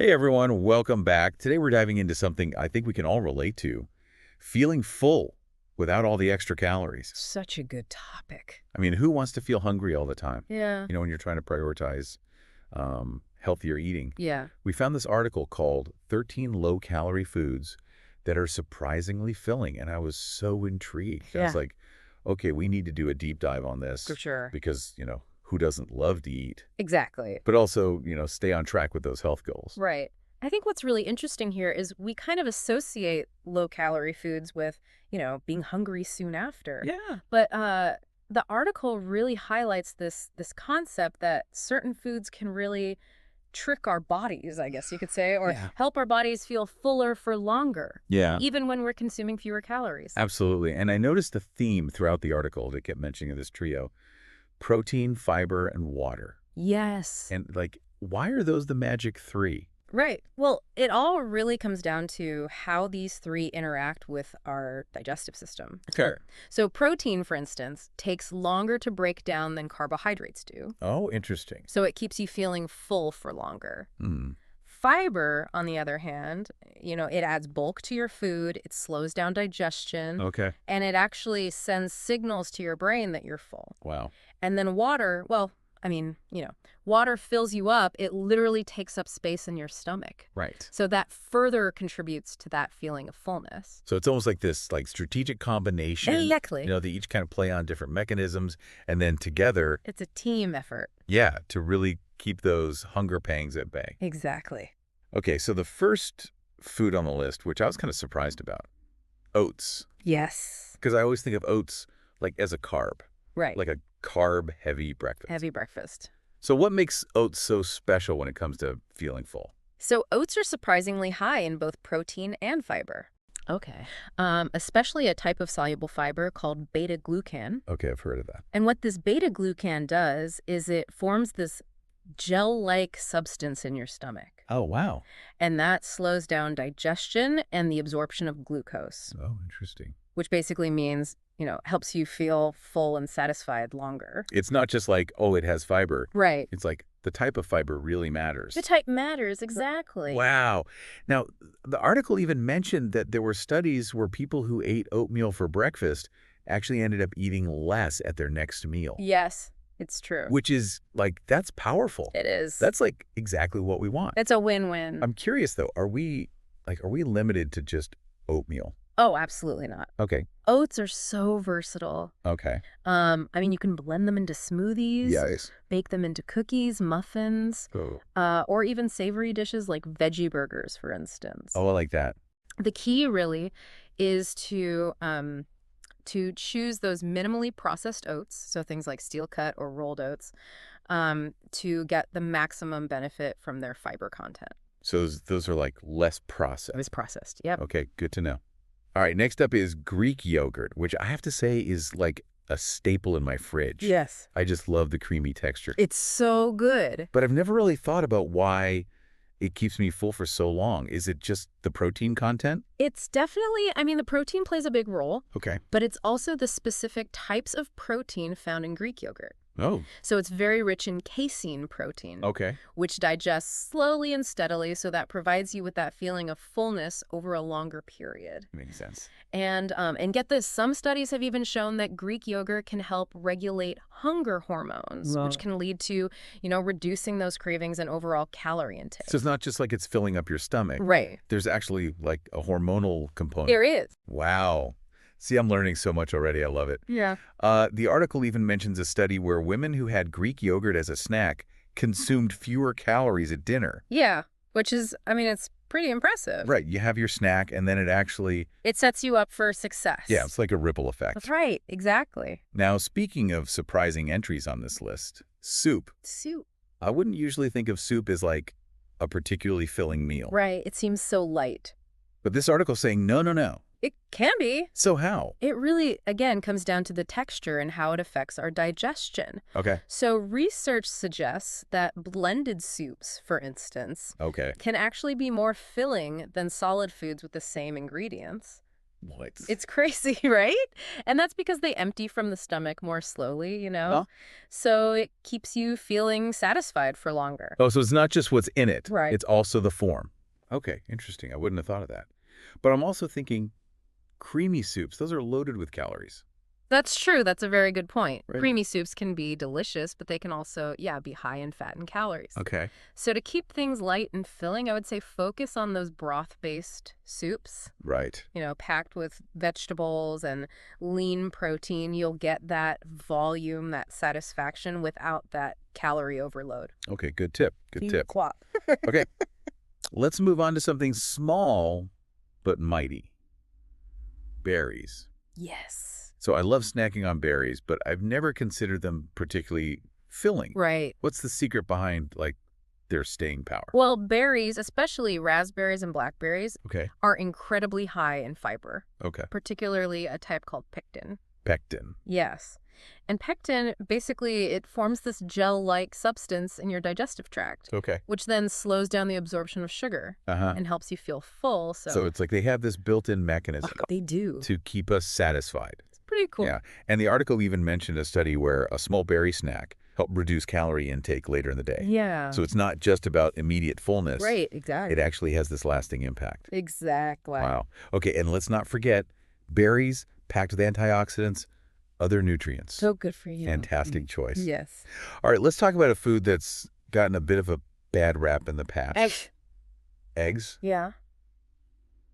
Hey everyone, welcome back. Today we're diving into something I think we can all relate to, feeling full without all the extra calories. Such a good topic. I mean, who wants to feel hungry all the time? Yeah. When you're trying to prioritize healthier eating. Yeah. We found this article called 13 Low-Calorie Foods That Are Surprisingly Filling, and I was so intrigued. I was Yeah. like, okay, we need to do a deep dive on this For sure. because, who doesn't love to eat? Exactly. But also, stay on track with those health goals. Right. I think what's really interesting here is we kind of associate low-calorie foods with, being hungry soon after. Yeah. But the article really highlights this concept that certain foods can really trick our bodies, I guess you could say, or Yeah. help our bodies feel fuller for longer, Yeah. even when we're consuming fewer calories. Absolutely. And I noticed a theme throughout the article that kept mentioning this trio: protein, fiber, and water. Yes. And why are those the magic three? Right. Well, it all really comes down to how these three interact with our digestive system. Okay. So protein, for instance, takes longer to break down than carbohydrates do. Oh, interesting. So it keeps you feeling full for longer. Hmm. Fiber, on the other hand, it adds bulk to your food, it slows down digestion, Okay. and it actually sends signals to your brain that you're full. Wow. And then water, well, water fills you up. It literally takes up space in your stomach. Right. So that further contributes to that feeling of fullness. So it's almost like this strategic combination. Exactly. They each kind of play on different mechanisms, and then together, It's a team effort. yeah, to really keep those hunger pangs at bay. Exactly. Okay, so the first food on the list, which I was kind of surprised about, oats. Yes. Because I always think of oats as a carb, Right. like a carb-heavy breakfast. Heavy breakfast. So what makes oats so special when it comes to feeling full? So oats are surprisingly high in both protein and fiber. Okay. Especially a type of soluble fiber called beta-glucan. Okay, I've heard of that. And what this beta-glucan does is it forms this gel-like substance in your stomach. Oh, wow. And that slows down digestion and the absorption of glucose, Oh, interesting. which basically means, helps you feel full and satisfied longer. It's not just it has fiber. Right. It's like the type of fiber really matters. The type matters, exactly. Wow. Now, the article even mentioned that there were studies where people who ate oatmeal for breakfast actually ended up eating less at their next meal. Yes, it's true. Which is, that's powerful. It is. That's, exactly what we want. It's a win-win. I'm curious, though, are we limited to just oatmeal? Oh, absolutely not. Okay. Oats are so versatile. Okay. You can blend them into smoothies, Yes. bake them into cookies, muffins, Oh. or even savory dishes like veggie burgers, for instance. Oh, I like that. The key really is to choose those minimally processed oats, so things like steel cut or rolled oats, to get the maximum benefit from their fiber content. So those are less processed. It was processed, yep. Okay, good to know. All right, next up is Greek yogurt, which I have to say is a staple in my fridge. Yes. I just love the creamy texture. It's so good. But I've never really thought about why it keeps me full for so long. Is it just the protein content? It's definitely, the protein plays a big role, Okay. but it's also the specific types of protein found in Greek yogurt. Oh, So it's very rich in casein protein, okay. which digests slowly and steadily, so that provides you with that feeling of fullness over a longer period. Makes sense. And get this, some studies have even shown that Greek yogurt can help regulate hunger hormones, Wow. which can lead to, reducing those cravings and overall calorie intake. So it's not just it's filling up your stomach. Right. There's actually a hormonal component. There is. Wow. See, I'm learning so much already. I love it. Yeah. The article even mentions a study where women who had Greek yogurt as a snack consumed fewer calories at dinner. Yeah, which is, it's pretty impressive. Right. You have your snack, and then It sets you up for success. yeah, it's like a ripple effect. That's right. Exactly. Now, speaking of surprising entries on this list, soup. Soup. I wouldn't usually think of soup as a particularly filling meal. Right. It seems so light. But this article's saying, no, no, no. It can be. So how? It really, again, comes down to the texture and how it affects our digestion. Okay. So research suggests that blended soups, for instance, Okay. can actually be more filling than solid foods with the same ingredients. What? It's crazy, right? And that's because they empty from the stomach more slowly, Huh? So it keeps you feeling satisfied for longer. Oh, so it's not just what's in it. Right. It's also the form. Okay, interesting. I wouldn't have thought of that. But I'm also thinking creamy soups. Those are loaded with calories. That's true. That's a very good point. Right. Creamy soups can be delicious, but they can also, yeah, be high in fat and calories. Okay. So to keep things light and filling, I would say focus on those broth-based soups, Right. packed with vegetables and lean protein. You'll get that volume, that satisfaction without that calorie overload. Okay, good tip. Good tip. Quoi. Okay, let's move on to something small but mighty. Berries. Yes. So I love snacking on berries, but I've never considered them particularly filling. Right. What's the secret behind, like, their staying power? Well, berries, especially raspberries and blackberries, Okay. are incredibly high in fiber, Okay. particularly a type called pectin. Pectin. Yes. And pectin, basically, it forms this gel-like substance in your digestive tract, Okay. which then slows down the absorption of sugar Uh-huh. and helps you feel full. So it's like they have this built-in mechanism They do. to keep us satisfied. It's pretty cool. Yeah. And the article even mentioned a study where a small berry snack helped reduce calorie intake later in the day. Yeah. So it's not just about immediate fullness. Right, exactly. It actually has this lasting impact. Exactly. Wow. Okay, and let's not forget berries packed with antioxidants, other nutrients. So good for you. Fantastic choice. Yes. All right, let's talk about a food that's gotten a bit of a bad rap in the past. Eggs. Eggs? Yeah,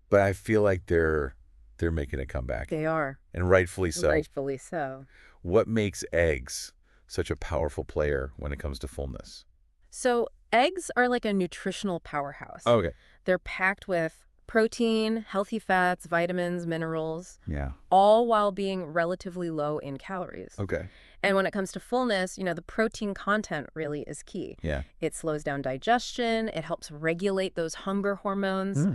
But I feel like they're making a comeback, they are. and rightfully so. Rightfully so. What makes eggs such a powerful player when it comes to fullness? So eggs are like a nutritional powerhouse. Okay. They're packed with protein, healthy fats, vitamins, minerals, Yeah. all while being relatively low in calories. Okay. And when it comes to fullness, the protein content really is key. Yeah. It slows down digestion. It helps regulate those hunger hormones,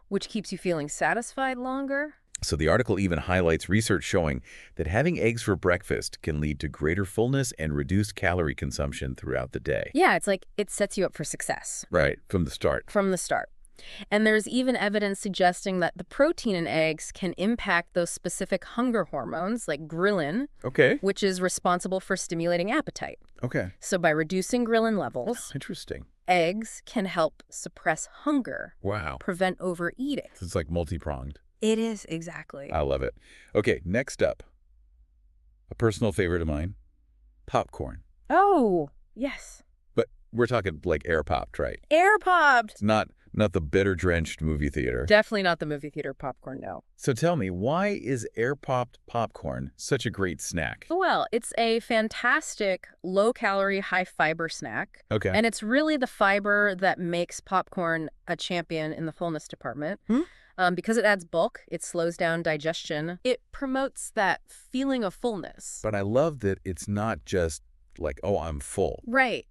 which keeps you feeling satisfied longer. So the article even highlights research showing that having eggs for breakfast can lead to greater fullness and reduced calorie consumption throughout the day. Yeah, it's like it sets you up for success Right, from the start. from the start. And there's even evidence suggesting that the protein in eggs can impact those specific hunger hormones like ghrelin, Okay. which is responsible for stimulating appetite. Okay. So by reducing ghrelin levels, Interesting. eggs can help suppress hunger, Wow. prevent overeating. So it's like multi-pronged. It is, exactly. I love it. Okay, next up, a personal favorite of mine, popcorn. Oh, yes. But we're talking like air popped, right? Air popped. It's not the bitter drenched movie theater. Definitely not the movie theater popcorn, no. So tell me, why is air popped popcorn such a great snack? Well, it's a fantastic low-calorie, high-fiber snack. Okay. And it's really the fiber that makes popcorn a champion in the fullness department. Because it adds bulk, it slows down digestion. It promotes that feeling of fullness. But I love that it's not just like, oh, I'm full. Right.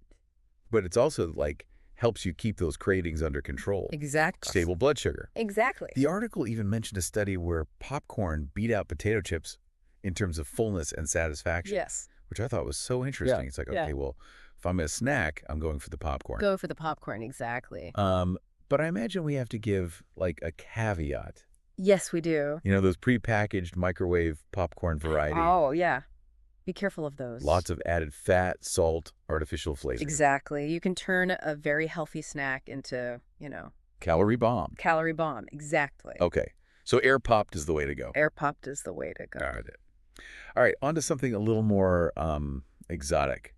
But it's also like helps you keep those cravings under control. Exactly. Stable blood sugar. Exactly. The article even mentioned a study where popcorn beat out potato chips in terms of fullness and satisfaction. Yes. Which I thought was so interesting. Yeah. It's like, Yeah. okay, well, if I'm a snack, I'm going for the popcorn. Go for the popcorn, exactly. But I imagine we have to give like a caveat. Yes, we do. You know, those prepackaged microwave popcorn variety. Oh, yeah. Be careful of those. Lots of added fat, salt, artificial flavor. Exactly. You can turn a very healthy snack into, Calorie bomb. calorie bomb. Exactly. Okay. So air popped is the way to go. Air popped is the way to go. Got it. All right, on to something a little more exotic.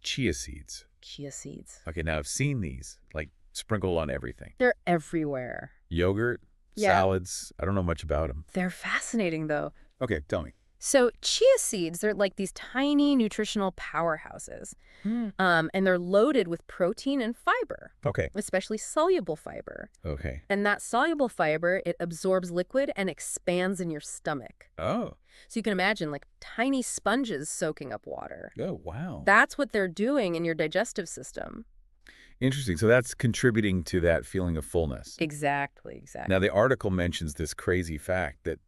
Chia seeds. Chia seeds. Okay, now I've seen these, like sprinkled on everything. They're everywhere. Yogurt, Yeah. salads. I don't know much about them. They're fascinating, though. Okay, tell me. So chia seeds, they're like these tiny nutritional powerhouses. And they're loaded with protein and fiber, Okay. especially soluble fiber. Okay. And that soluble fiber, it absorbs liquid and expands in your stomach. Oh. So you can imagine like tiny sponges soaking up water. Oh, wow. That's what they're doing in your digestive system. Interesting. So that's contributing to that feeling of fullness. Exactly. Now, the article mentions this crazy fact that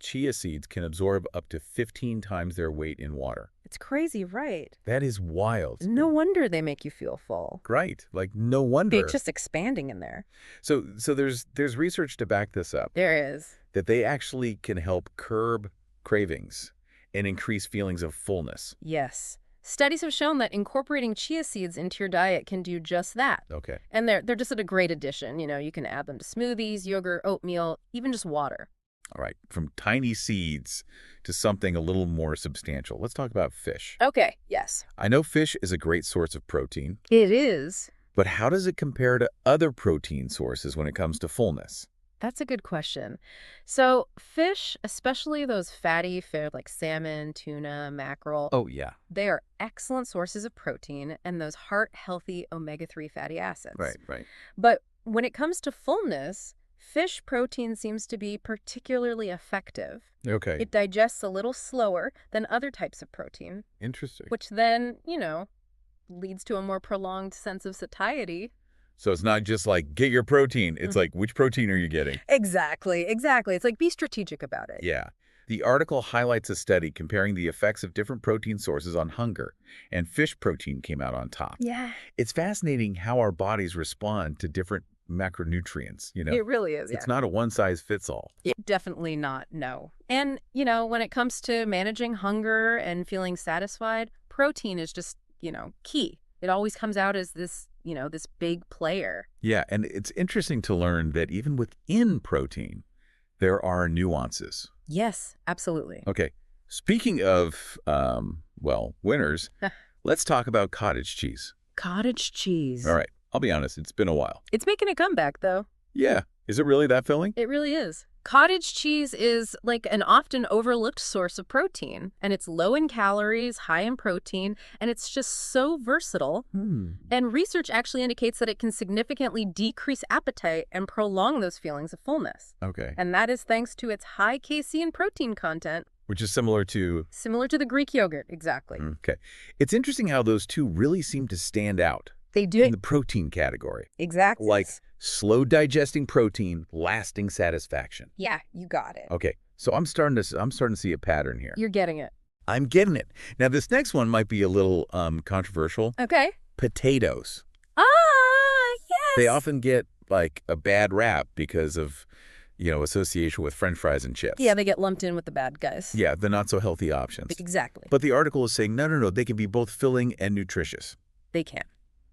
chia seeds can absorb up to 15 times their weight in water. It's crazy, right? That is wild. No wonder they make you feel full. Right. Like, no It's wonder. just expanding in there. So there's research to back this up, There is. that they actually can help curb cravings and increase feelings of fullness. Yes. Studies have shown that incorporating chia seeds into your diet can do just that. Okay. And they're just a great addition. You know, you can add them to smoothies, yogurt, oatmeal, even just water. All right. From tiny seeds to something a little more substantial. Let's talk about fish. Okay, yes. I know fish is a great source of protein, It is. but how does it compare to other protein sources when it comes to fullness? That's a good question. So fish, especially those fatty fish like salmon, tuna, mackerel, Oh, yeah. they are excellent sources of protein and those heart-healthy omega-3 fatty acids. Right. But when it comes to fullness, fish protein seems to be particularly effective. Okay. It digests a little slower than other types of protein, Interesting. which then, leads to a more prolonged sense of satiety. So it's not just like, get your protein. It's like, which protein are you getting? Exactly. It's like, be strategic about it. Yeah. The article highlights a study comparing the effects of different protein sources on hunger, and fish protein came out on top. Yeah, It's fascinating how our bodies respond to different macronutrients, it really is. It's not a one-size-fits-all. Definitely not, no. And, when it comes to managing hunger and feeling satisfied, protein is just, key. It always comes out as this, this big player. Yeah, and it's interesting to learn that even within protein, there are nuances. Yes, absolutely. Okay, speaking of, winners, let's talk about cottage cheese. Cottage cheese. All right, I'll be honest, it's been a while. It's making a comeback, though. Yeah, is it really that filling? It really is. Cottage cheese is like an often overlooked source of protein, and it's low in calories, high in protein, and it's just so versatile. And research actually indicates that it can significantly decrease appetite and prolong those feelings of fullness. Okay. And that is thanks to its high casein protein content. Which is similar to... Similar to the Greek yogurt, exactly. Okay. It's interesting how those two really seem to stand out They do in the protein category. Exactly. Like slow digesting protein, lasting satisfaction. Yeah, you got it. Okay, so I'm starting to see a pattern here. You're getting it. I'm getting it. Now, this next one might be a little controversial. Okay. Potatoes. Ah, yes. They often get like a bad rap because of, association with French fries and chips. Yeah, they get lumped in with the bad guys. Yeah, the not so healthy options. Exactly. But the article is saying, no, they can be both filling and nutritious. They can.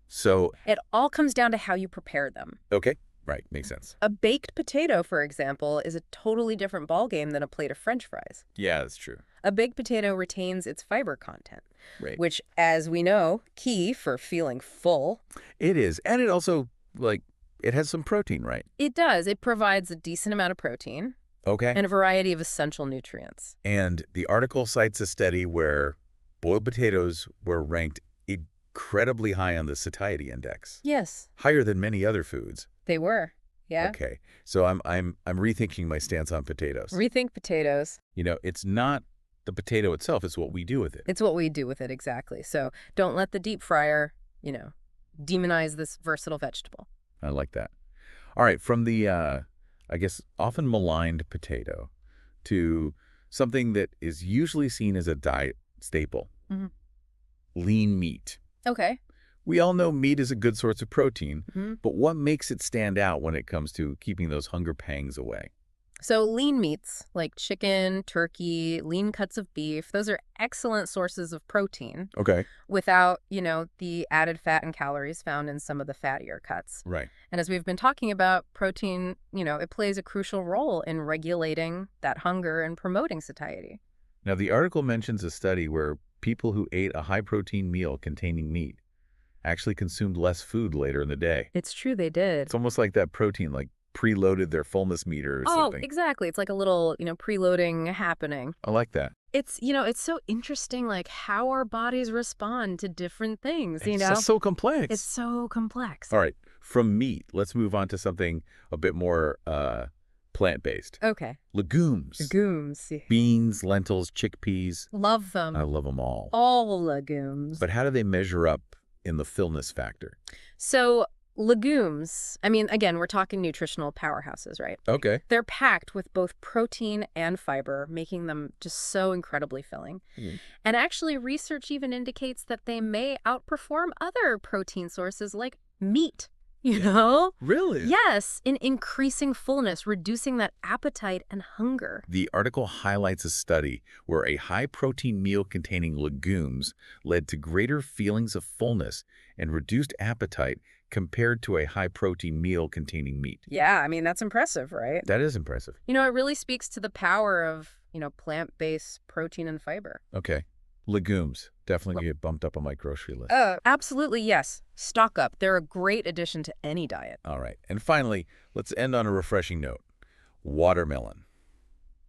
So, It all comes down to how you prepare them. okay, right, makes sense. A baked potato, for example, is a totally different ballgame than a plate of French fries. Yeah, that's true. A baked potato retains its fiber content, Right. which, as we know, key for feeling full. It is. And it also, it has some protein, right? It does. It provides a decent amount of protein Okay. and a variety of essential nutrients. And the article cites a study where boiled potatoes were ranked incredibly high on the satiety index, Yes, higher than many other foods. they were. Yeah. Okay, so I'm rethinking my stance on potatoes. Rethink potatoes. It's not the potato itself; it's what we do with it. It's what we do with it, exactly. So don't let the deep fryer, demonize this versatile vegetable. I like that. All right, from the I guess often maligned potato to something that is usually seen as a diet staple: lean meat. Okay. We all know meat is a good source of protein, Mm-hmm. but what makes it stand out when it comes to keeping those hunger pangs away? So lean meats like chicken, turkey, lean cuts of beef, those are excellent sources of protein Okay. without, the added fat and calories found in some of the fattier cuts. Right. And as we've been talking about, protein, it plays a crucial role in regulating that hunger and promoting satiety. Now, the article mentions a study where people who ate a high-protein meal containing meat actually consumed less food later in the day. It's true, they did. It's almost like that protein, preloaded their fullness meter or something. Exactly. It's like a little, preloading happening. I like that. It's, it's so interesting, how our bodies respond to different things, It's just so complex. It's so complex. All right. From meat, let's move on to something a bit more plant-based. Okay. Legumes. Legumes. Beans, lentils, chickpeas. Love them. I love them all. All legumes. But how do they measure up in the fullness factor? So Legumes. I mean, again, we're talking nutritional powerhouses, right? Okay. They're packed with both protein and fiber, making them just so incredibly filling. Mm. And actually, research even indicates that they may outperform other protein sources like meat, you know? Really? Yes, in increasing fullness, reducing that appetite and hunger. The article highlights a study where a high-protein meal containing legumes led to greater feelings of fullness and reduced appetite compared to a high-protein meal containing meat. Yeah, I mean, that's impressive, right? That is impressive. You know, it really speaks to the power of, plant-based protein and fiber. Okay. Legumes. Definitely get bumped up on my grocery list. Absolutely, yes. Stock up. They're a great addition to any diet. All right. And finally, let's end on a refreshing note. Watermelon.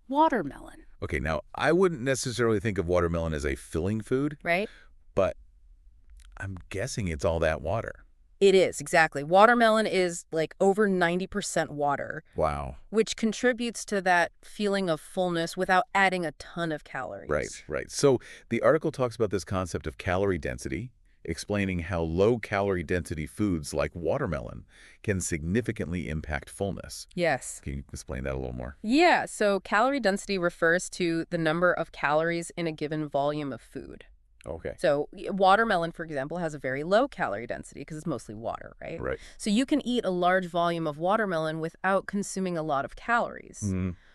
Watermelon. Okay, now, I wouldn't necessarily think of watermelon as a filling food, Right? but I'm guessing it's all that water. It is, exactly. Watermelon is like over 90% water, Wow. which contributes to that feeling of fullness without adding a ton of calories. Right. So the article talks about this concept of calorie density, explaining how low-calorie density foods like watermelon can significantly impact fullness. Yes. Can you explain that a little more? Yeah, so calorie density refers to the number of calories in a given volume of food. Okay. So watermelon, for example, has a very low calorie density because it's mostly water, right? Right. So you can eat a large volume of watermelon without consuming a lot of calories,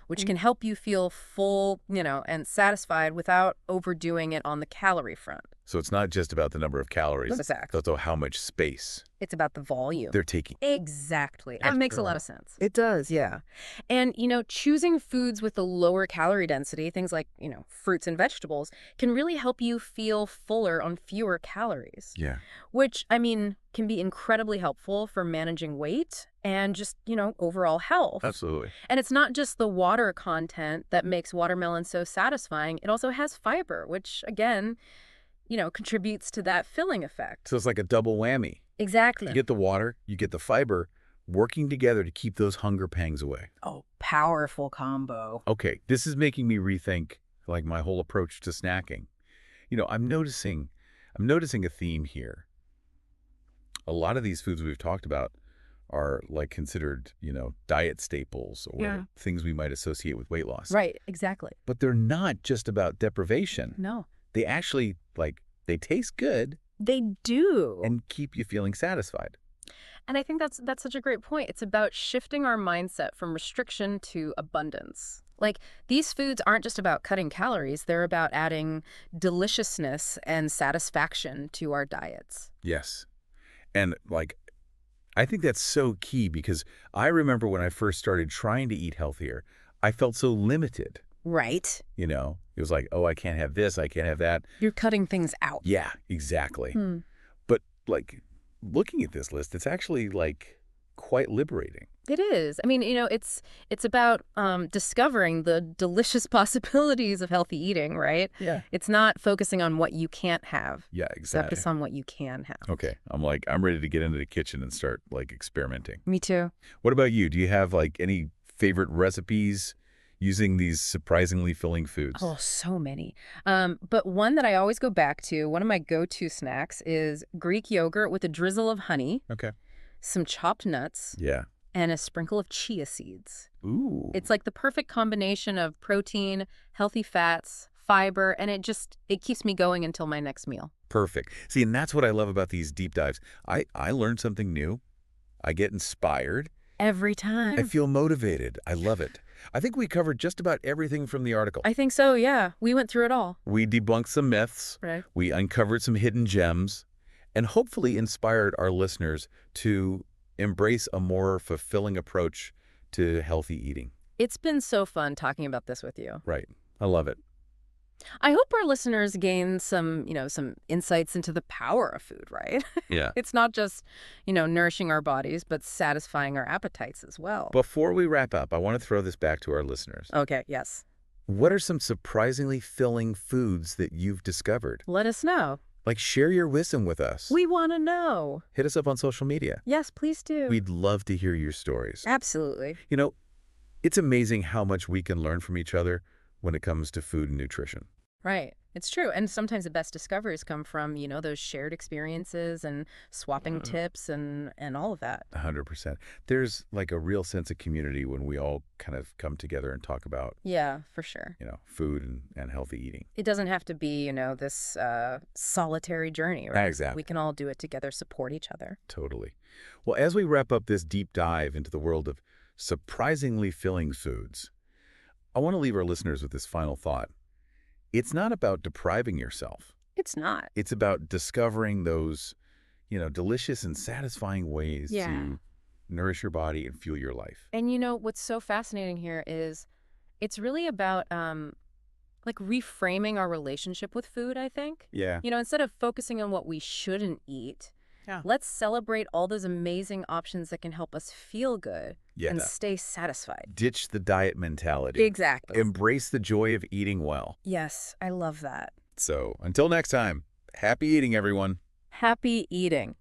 which can help you feel full, and satisfied without overdoing it on the calorie front. So it's not just about the number of calories. Exactly. It's also how much space It's about the volume. they're taking. Exactly. That makes a lot of sense. It does, yeah. And, choosing foods with a lower calorie density, things like, fruits and vegetables, can really help you feel fuller on fewer calories. Yeah. Which, I mean, can be incredibly helpful for managing weight and just, overall health. Absolutely. And it's not just the water content that makes watermelon so satisfying. It also has fiber, which, again, contributes to that filling effect. So it's like a double whammy. Exactly. You get the water, you get the fiber, working together to keep those hunger pangs away. Oh, powerful combo. Okay, this is making me rethink like my whole approach to snacking. I'm noticing a theme here. A lot of these foods we've talked about are like considered, diet staples or things we might associate with weight loss. Right, exactly. But they're not just about deprivation. No. They actually, they taste good They do. and keep you feeling satisfied. And I think that's such a great point. It's about shifting our mindset from restriction to abundance. Like, these foods aren't just about cutting calories. They're about adding deliciousness and satisfaction to our diets. Yes. And, I think that's so key because I remember when I first started trying to eat healthier, I felt so limited. Right. It was like, oh, I can't have this, I can't have that. You're cutting things out. Yeah, exactly. But, looking at this list, it's actually, quite liberating. It is. I mean, it's about discovering the delicious possibilities of healthy eating, right? Yeah. It's not focusing on what you can't have. Yeah, exactly. Focus on what you can have. Okay. I'm ready to get into the kitchen and start, experimenting. Me too. What about you? Do you have, any favorite recipes using these surprisingly filling foods? Oh, so many. But one that I always go back to, one of my go-to snacks is Greek yogurt with a drizzle of honey, Okay. some chopped nuts, Yeah. and a sprinkle of chia seeds. Ooh. It's like the perfect combination of protein, healthy fats, fiber, and it keeps me going until my next meal. Perfect. See, and that's what I love about these deep dives. I learn something new. I get inspired. Every time. I feel motivated. I love it. I think we covered just about everything from the article. I think so, yeah. We went through it all. We debunked some myths. Right. We uncovered some hidden gems and hopefully inspired our listeners to embrace a more fulfilling approach to healthy eating. It's been so fun talking about this with you. Right. I love it. I hope our listeners gain some insights into the power of food, right? Yeah. It's not just, nourishing our bodies, but satisfying our appetites as well. Before we wrap up, I want to throw this back to our listeners. Okay, yes. What are some surprisingly filling foods that you've discovered? Let us know. Share your wisdom with us. We want to know. Hit us up on social media. Yes, please do. We'd love to hear your stories. Absolutely. It's amazing how much we can learn from each other when it comes to food and nutrition. Right. It's true. And sometimes the best discoveries come from, those shared experiences and swapping tips and all of that. 100%. There's like a real sense of community when we all kind of come together and talk about, Yeah, for sure. food and healthy eating. It doesn't have to be, this solitary journey, right? We Exactly. can all do it together, support each other. Totally. Well, as we wrap up this deep dive into the world of surprisingly filling foods, I want to leave our listeners with this final thought. It's not about depriving yourself. It's not. It's about discovering those, delicious and satisfying ways Yeah. to nourish your body and fuel your life. And what's so fascinating here is it's really about like reframing our relationship with food, I think. Yeah. Instead of focusing on what we shouldn't eat, Yeah. let's celebrate all those amazing options that can help us feel good Yeah. and stay satisfied. Ditch the diet mentality. Exactly. Embrace the joy of eating well. Yes, I love that. So, until next time, happy eating, everyone. Happy eating.